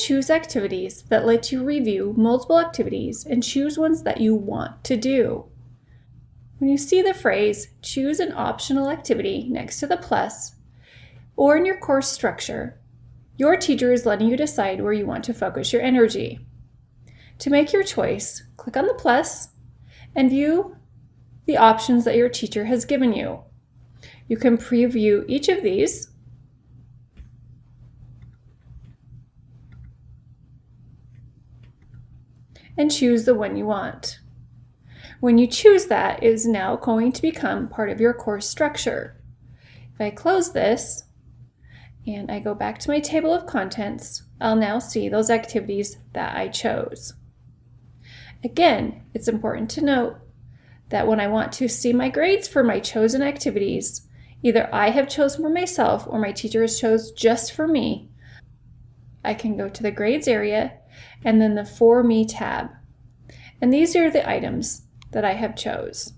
choose activities that let you review multiple activities and choose ones that you want to do. When you see the phrase, choose an optional activity next to the plus, or in your course structure, your teacher is letting you decide where you want to focus your energy. To make your choice, click on the plus and view the options that your teacher has given you. You can preview each of these and choose the one you want. When you choose that, it is now going to become part of your course structure. If I close this and I go back to my table of contents, I'll now see those activities that I chose. Again, it's important to note that when I want to see my grades for my chosen activities, either I have chosen for myself or my teacher has chosen just for me, I can go to the grades area and then the For Me tab. And these are the items that I have chose.